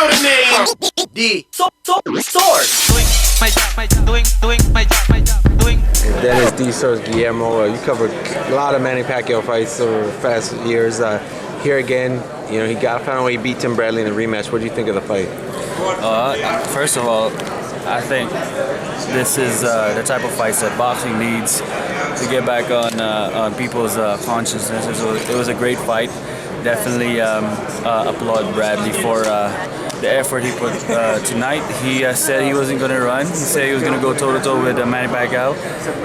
know the name. D Source. Dennis D Source Guillermo, you covered a lot of Manny Pacquiao fights over the past years. Here again, you know, finally beat Tim Bradley in the rematch. What do you think of the fight? First of all, I think this is the type of fights that boxing needs to get back on people's consciousness. It was a great fight. Definitely applaud Bradley for the effort he put tonight. He said he wasn't going to run. He said he was going to go toe-to-toe with Manny Pacquiao,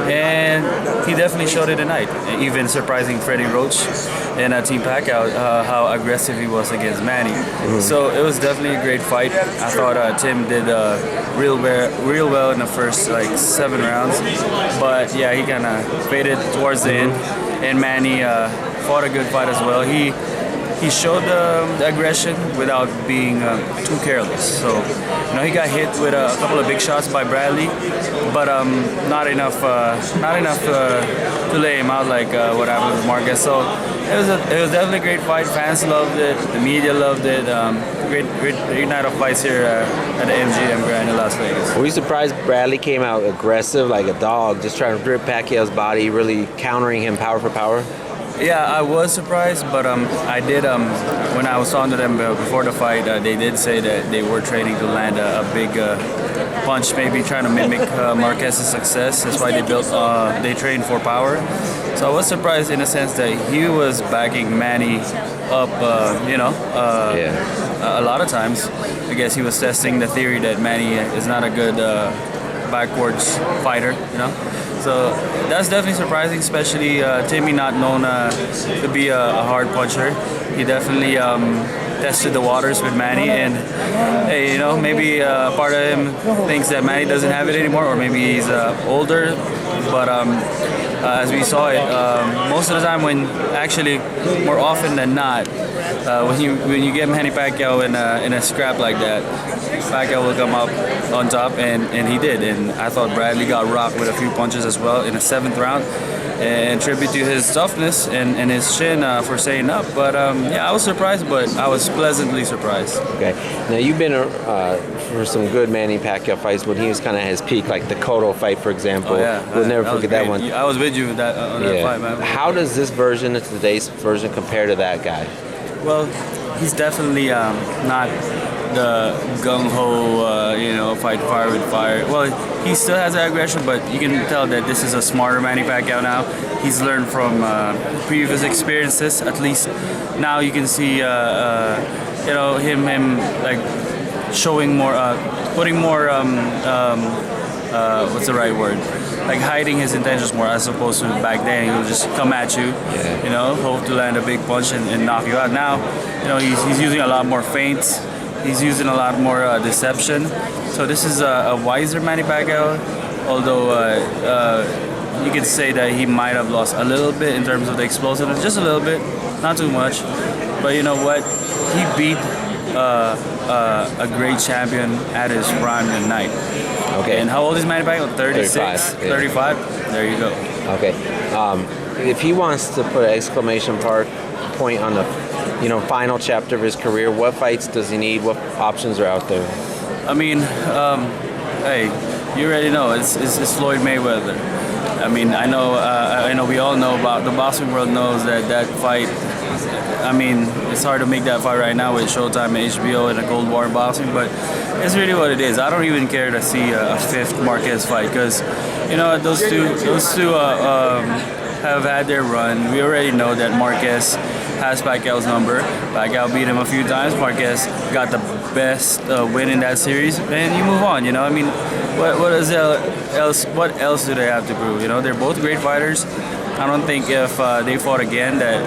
and he definitely showed it tonight, even surprising Freddie Roach and Team Pacquiao how aggressive he was against Manny. So it was definitely a great fight. I thought Tim did real well in the first 7 rounds, but yeah, he kind of faded towards the end, and Manny fought a good fight as well. He showed the aggression without being too careless. So, you know, he got hit with a couple of big shots by Bradley, but not enough to lay him out like what happened with Marquez. So it was definitely a great fight. Fans loved it. The media loved it. Great night of fights here at the MGM Grand in Las Vegas. Were you surprised Bradley came out aggressive like a dog, just trying to grip Pacquiao's body, really countering him power for power? Yeah, I was surprised, but I did, when I was talking to them before the fight, they did say that they were training to land a big punch, maybe trying to mimic Marquez's success. That's why they trained for power. So I was surprised in a sense that he was backing Manny up, a lot of times. I guess he was testing the theory that Manny is not a good backwards fighter, you know. So that's definitely surprising, especially Timmy not known to be a hard puncher. He definitely tested the waters with Manny, and hey, you know, maybe part of him thinks that Manny doesn't have it anymore, or maybe he's older. But as we saw it, most of the time, more often than not, when you get Manny Pacquiao in a scrap like that, Pacquiao will come up on top, and he did. And I thought Bradley got rocked with a few punches as well in the 7th round, and tribute to his toughness and his chin for staying up. But yeah, I was surprised, but I was pleasantly surprised. Okay, now you've been for some good Manny Pacquiao fights when he was kind of at his peak, like the Cotto fight, for example. Oh, yeah. We'll never forget that one. I was with you on that fight, man. How does this version of today's version compare to that guy? Well, he's definitely not the gung-ho, fight fire with fire. Well, he still has that aggression, but you can tell that this is a smarter Manny Pacquiao now. He's learned from previous experiences. At least now you can see, him like showing more, putting more, what's the right word? Like hiding his intentions more, as opposed to back then he would just come at you, hope to land a big punch and knock you out. Now, he's using a lot more feints. He's using a lot more deception. So this is a wiser Manny Pacquiao, although you could say that he might have lost a little bit in terms of the explosiveness, just a little bit, not too much. But you know what? He beat a great champion at his prime tonight. Okay. And how old is Manny Pacquiao? 36? 35? There you go. Okay. If he wants to put an exclamation point on the final chapter of his career, what fights does he need? What options are out there? I mean, hey, you already know it's Floyd Mayweather. I mean, I know we all know about, the boxing world knows that fight. I mean, it's hard to make that fight right now with Showtime and HBO and a Cold War boxing, but it's really what it is. I don't even care to see a 5th Marquez fight, because those two have had their run. We already know that Marquez has Pacquiao's number. Pacquiao beat him a few times. Marquez got the best win in that series, and you move on. I mean, what else do they have to prove? They're both great fighters. I don't think if they fought again that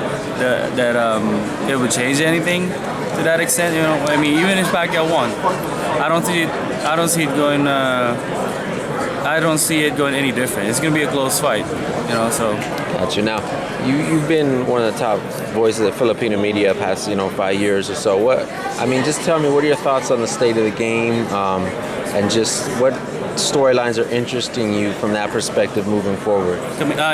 it would change anything to that extent. I mean, even if Pacquiao won, I don't see it going any different. It's going to be a close fight, so. Gotcha. Now, you've been one of the top voices of Filipino media past, 5 years or so. Just tell me, what are your thoughts on the state of the game, and just what storylines are interesting you from that perspective moving forward?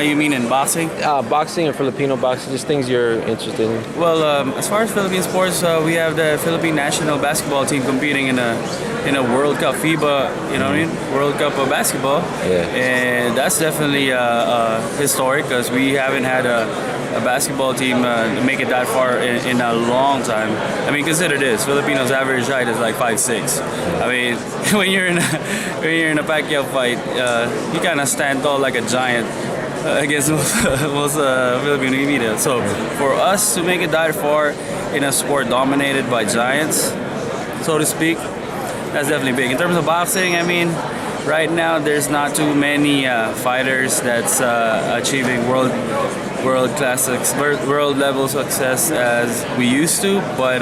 You mean in boxing? Boxing or Filipino boxing, just things you're interested in. Well, as far as Philippine sports, we have the Philippine national basketball team competing in a World Cup, FIBA, you know what I mean? World Cup of basketball. Yeah. And that's definitely historic because we haven't had a basketball team make it that far in a long time. I mean, consider this: Filipinos' average height is like 5'6". I mean, when you're in a Pacquiao fight, you kind of stand tall like a giant against most Filipino media. So for us to make it that far in a sport dominated by giants, so to speak, that's definitely big. In terms of boxing, I mean, right now there's not too many fighters that's achieving world level success as we used to, but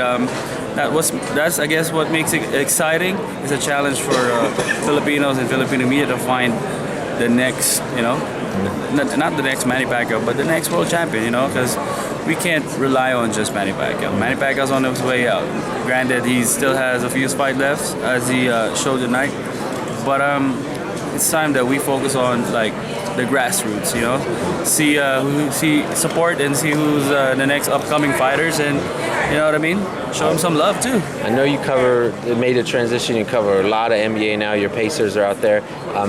that's I guess what makes it exciting. It's a challenge for Filipinos and Filipino media to find the next, you know, not the next Manny Pacquiao, but the next world champion, you know, because we can't rely on just Manny Pacquiao. Manny Pacquiao's on his way out. Granted, he still has a few fights left, as he showed tonight, but it's time that we focus on like the grassroots, you know, see support and see who's the next upcoming fighters, and you know what I mean, show them some love too. I know you made a transition. You cover a lot of NBA now. Your Pacers are out there.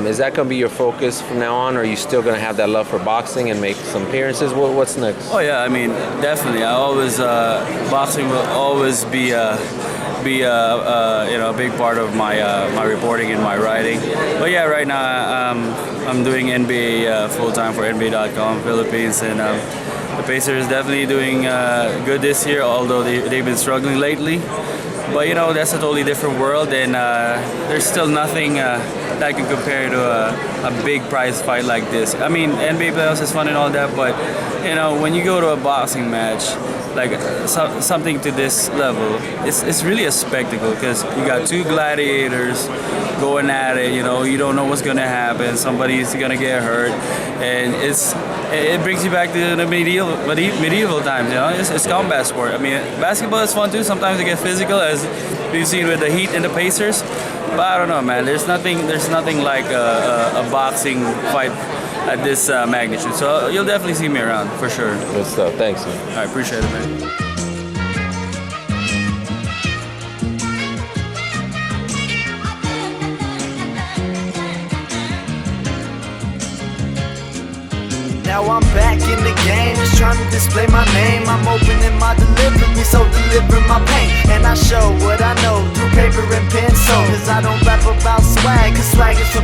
Is that going to be your focus from now on, or are you still going to have that love for boxing and make some appearances? What's next? Oh yeah, I mean, definitely. I always boxing will always be a big part of my reporting and my writing. But yeah, right now I'm doing NBA full time for NBA.com Philippines, and the Pacers definitely doing good this year, although they've been struggling lately. But you know, that's a totally different world, and there's still nothing that can compare to a big prize fight like this. I mean, NBA playoffs is fun and all that, but you know, when you go to a boxing match, like something to this level, it's really a spectacle because you got two gladiators going at it. You know, you don't know what's gonna happen. Somebody's gonna get hurt, and it brings you back to the medieval times. You know, it's combat sport. I mean, basketball is fun too. Sometimes it gets physical, as we've seen with the Heat and the Pacers. But I don't know, man. There's nothing like a boxing fight at this magnitude. So you'll definitely see me around for sure. Good stuff. Thanks, man. I appreciate it, man. Now I'm back in the game, just trying to display my name. I'm opening my delivery, so delivering my pain. And I show what I know through paper and pencil, cause I don't rap about swag, cause swag is from